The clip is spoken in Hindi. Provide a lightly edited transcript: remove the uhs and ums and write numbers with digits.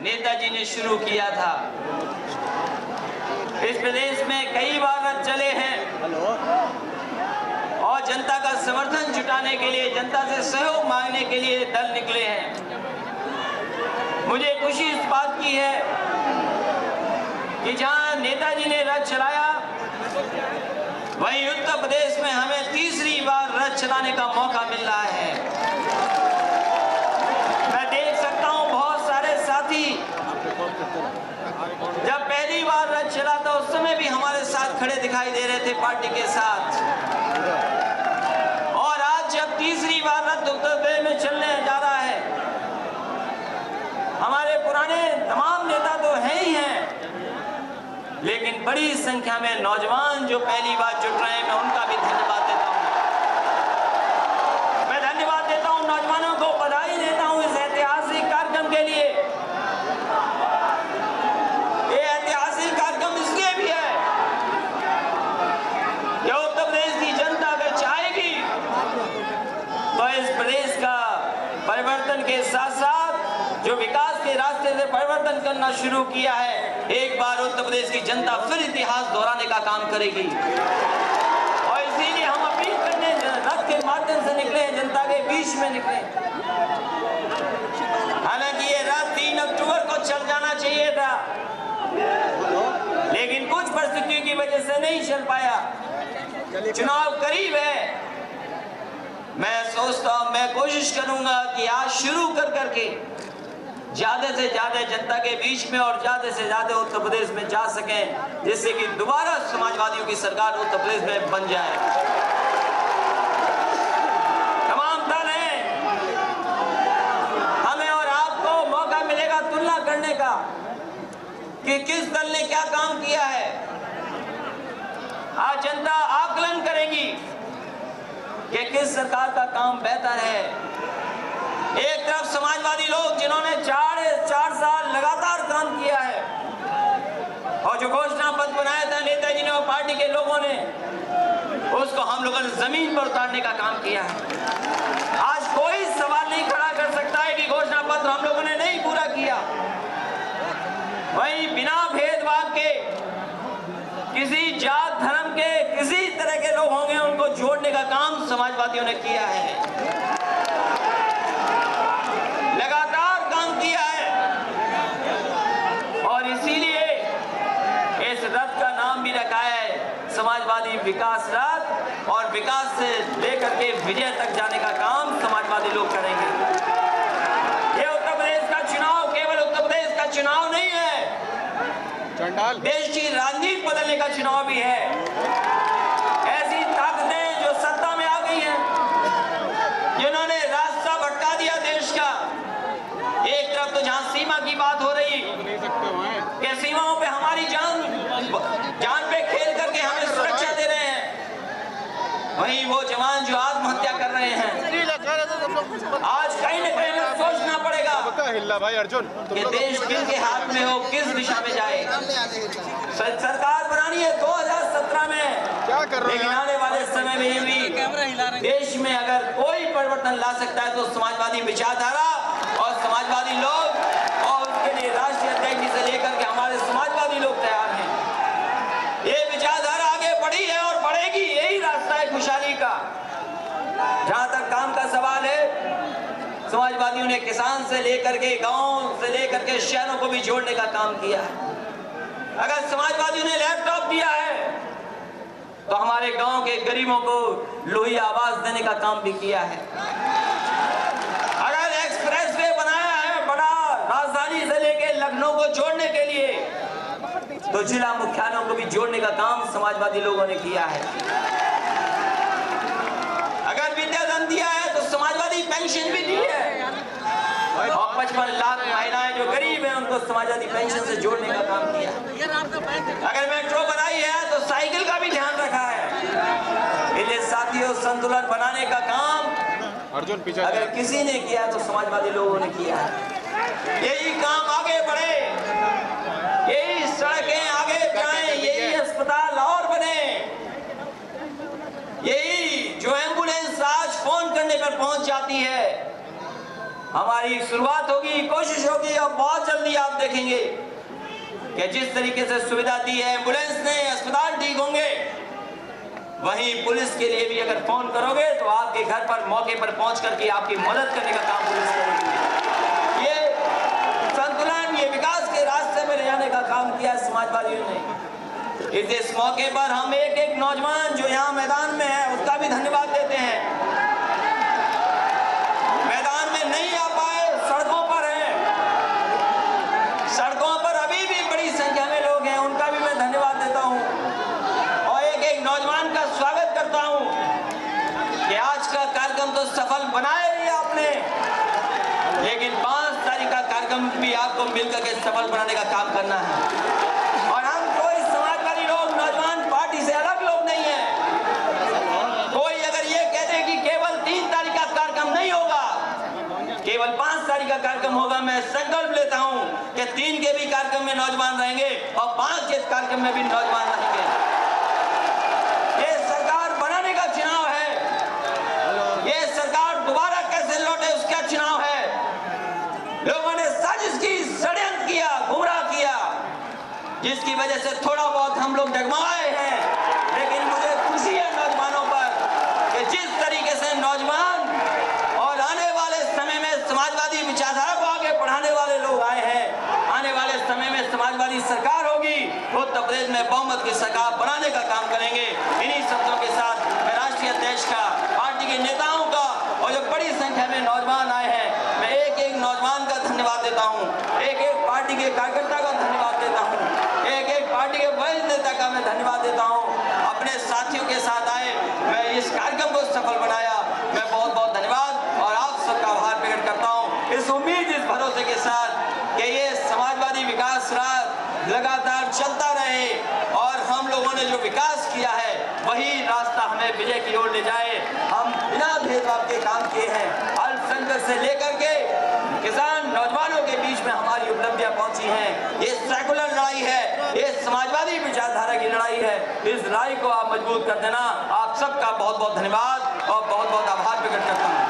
नेताजी ने शुरू किया था। इस प्रदेश में कई बार रथ चले हैं और जनता का समर्थन जुटाने के लिए, जनता से सहयोग मांगने के लिए दल निकले हैं। मुझे खुशी इस बात की है कि जहां नेताजी ने रथ चलाया, वहीं उत्तर प्रदेश में हमें तीसरी बार रथ चलाने का मौका मिल रहा है। मैं देख सकता हूं बहुत सारे साथी जब पहली बार रथ चला था उस समय भी हमारे साथ खड़े दिखाई दे रहे थे पार्टी के साथ, और आज जब तीसरी बार रथ उत्तर प्रदेश में चलने जा रहा है, हमारे पुराने तमाम नेता तो हैं ही हैं, लेकिन बड़ी संख्या में नौजवान जो पहली बार जुट रहे हैं, मैं उनका भी धन्यवाद देता हूं। मैं धन्यवाद देता हूं नौजवानों को, बधाई देता हूं इस ऐतिहासिक कार्यक्रम के लिए। ये ऐतिहासिक कार्यक्रम इसलिए भी है कि उत्तर प्रदेश की जनता अगर चाहेगी तो इस प्रदेश का परिवर्तन के साथ साथ जो विकास के रास्ते से परिवर्तन करना शुरू किया है, एक बार उत्तर प्रदेश की जनता फिर इतिहास दोहराने का काम करेगी। और इसीलिए हम अपील करने रथ के माध्यम से निकले हैं, जनता के बीच में निकले। हालांकि ये रथ 3 अक्टूबर को चल जाना चाहिए था, लेकिन कुछ परिस्थितियों की वजह से नहीं चल पाया। चुनाव करीब है। मैं सोचता हूं, मैं कोशिश करूंगा कि आज शुरू करके ज्यादा से ज्यादा जनता के बीच में और ज्यादा से ज्यादा उत्तर प्रदेश में जा सकें, जिससे कि दोबारा समाजवादियों की सरकार उत्तर प्रदेश में बन जाए। तमाम दल हैं, हमें और आपको मौका मिलेगा तुलना करने का कि किस दल ने क्या काम किया है। आज जनता आकलन करेगी कि किस सरकार का काम बेहतर है। एक तरफ समाजवादी लोग जिन्होंने 4 साल लगातार काम किया है, और जो घोषणा पत्र बनाया था नेताजी ने और पार्टी के लोगों ने, उसको हम लोगों ने जमीन पर उतारने का काम किया है। आज कोई सवाल नहीं खड़ा कर सकता है कि घोषणा पत्र हम लोगों ने नहीं पूरा किया। वहीं बिना भेदभाव के किसी जात धर्म के किसी तरह के लोग होंगे, उनको जोड़ने का काम समाजवादियों ने किया है, लगातार काम किया है। और इसीलिए इस रथ का नाम भी रखा है समाजवादी विकास रथ, और विकास से लेकर के विजय तक जाने का काम समाजवादी लोग करेंगे। ये उत्तर प्रदेश का चुनाव केवल उत्तर प्रदेश का चुनाव नहीं है, देश की राजनीति बदलने का चुनाव भी है। ऐसी ताकतें जो सत्ता में आ गई हैं, जिन्होंने रास्ता भटका दिया देश का। एक तरफ तो जहां सीमा की बात हो रही कि सीमाओं पे हमारी जान पे खेल करके हमें सुरक्षा दे रहे हैं, वहीं वो जवान जो आत्महत्या कर रहे हैं, आज कहीं न कहीं हमें सोचना पड़ेगा भाई अर्जुन कि देश किसके हाथ में हो, किस दिशा में जाए। सरकार बनानी है 2017 में, क्या कर रहे हैं, लेकिन आने वाले समय में भी देश में अगर कोई परिवर्तन ला सकता है तो समाजवादी विचारधारा और समाजवादी लोग, और उसके लिए राष्ट्रीय अध्यक्ष से लेकर के हमारे समाजवादी लोग तैयार हैं। ये विचारधारा आगे बढ़ी है और बढ़ेगी, यही रास्ता है खुशहाली का। जहां तक काम का सवाल है, समाजवादियों ने किसान से लेकर के गांव से लेकर के शहरों को भी जोड़ने का काम किया है। अगर समाजवादियों ने लैपटॉप दिया है तो हमारे गांव के गरीबों को लोही आवाज देने का काम भी किया है। अगर एक्सप्रेसवे बनाया है बड़ा राजधानी से लेकर लखनऊ को जोड़ने के लिए, तो जिला मुख्यालयों को भी जोड़ने का काम समाजवादी लोगों ने किया है। अगर विद्याधन दिया है तो समाजवादी पेंशन भी दी है, और 55 लाख महिलाएं जो गरीब हैं उनको समाजवादी पेंशन से जोड़ने का काम किया। अगर मेट्रो बनाई है तो साइकिल का भी ध्यान रखा है। इसलिए साथियों, संतुलन बनाने का काम अर्जुन पीछे अगर किसी ने किया तो समाजवादी लोगों ने किया है। यही काम आगे बढ़े, यही सड़कें आगे जाएं, यही अस्पताल और बने, यही जो एम्बुलेंस आज फोन करने पर पहुंच जाती है, हमारी शुरुआत होगी, कोशिश होगी और बहुत जल्दी आप देखेंगे कि जिस तरीके से सुविधा दी है एम्बुलेंस ने, अस्पताल ठीक होंगे, वहीं पुलिस के लिए भी अगर फोन करोगे तो आपके घर पर मौके पर पहुंच करके आपकी मदद करने का काम पुलिस करेगी। ये संतुलन, ये विकास के रास्ते में ले जाने का काम किया समाजवादियों ने। इस मौके पर हम एक एक नौजवान जो यहाँ मैदान में है उसका भी धन्यवाद देते हैं। मैदान में नहीं आ पाए, सड़कों पर हैं, सड़कों पर अभी भी बड़ी संख्या में लोग हैं, उनका भी मैं धन्यवाद देता हूं और एक एक नौजवान का स्वागत करता हूं कि आज का कार्यक्रम तो सफल बनाया ही आपने, लेकिन 5 तारीख का कार्यक्रम भी आपको मिलकर के सफल बनाने का काम करना है। और हम कोई समाजवादी लोग, नौजवान पार्टी से अलग लोग नहीं है। कोई अगर ये कह दे कि केवल 3 तारीख का कार्यक्रम नहीं होगा, केवल 5 तारीख का कार्यक्रम होगा, मैं संकल्प लेता हूं कि 3 के भी कार्यक्रम में नौजवान रहेंगे और 5 के कार्यक्रम में भी नौजवान रहेंगे। ये सरकार बनाने का चुनाव है, ये सरकार दोबारा कैसे लौटे उसका चुनाव है। लोगों ने साजिश की, षड्यंत्र किया, गुमराह किया, जिसकी वजह से थोड़ा बहुत हम लोग डगमगाए हैं, लेकिन मुझे खुशी है नौजवानों पर कि जिस तरीके से नौजवान और आने वाले समय में समाजवादी विचारधारा को आगे बढ़ाने वाले लोग आए हैं। आने वाले समय में समाजवादी सरकार होगी, उत्तर प्रदेश में बहुमत की सरकार बनाने का काम करेंगे। इन्हीं शब्दों के साथ मैं राष्ट्रीय अध्यक्ष का, पार्टी के नेताओं का और जो बड़ी संख्या में नौजवान आए हैं, मैं एक एक नौजवान का धन्यवाद देता हूँ, एक एक पार्टी के कार्यकर्ता का धन्यवाद देता हूँ, एक एक पार्टी के वरिष्ठ नेता का मैं धन्यवाद देता हूँ। अपने साथियों के साथ आए, मैं इस कार्यक्रम को सफल बनाया, मैं बहुत बहुत धन्यवाद और आप सबका आभार प्रकट करता हूँ। इस उम्मीद, इस भरोसे के साथ कि ये समाजवादी विकास राह लगातार चलता रहे और हम लोगों ने जो विकास किया है वही रास्ता हमें विजय की ओर ले जाए। हम बिना भेदभाव के काम किए हैं, अल्पसंख्यक से लेकर के किसान, नौजवानों के बीच में हमारी उपलब्धियां पहुंची हैं। ये सेकुलर लड़ाई है, ये समाजवादी विचारधारा की लड़ाई है। इस लड़ाई को आप मजबूत कर देना। आप सबका बहुत बहुत धन्यवाद और बहुत बहुत आभार प्रकट करता हूं।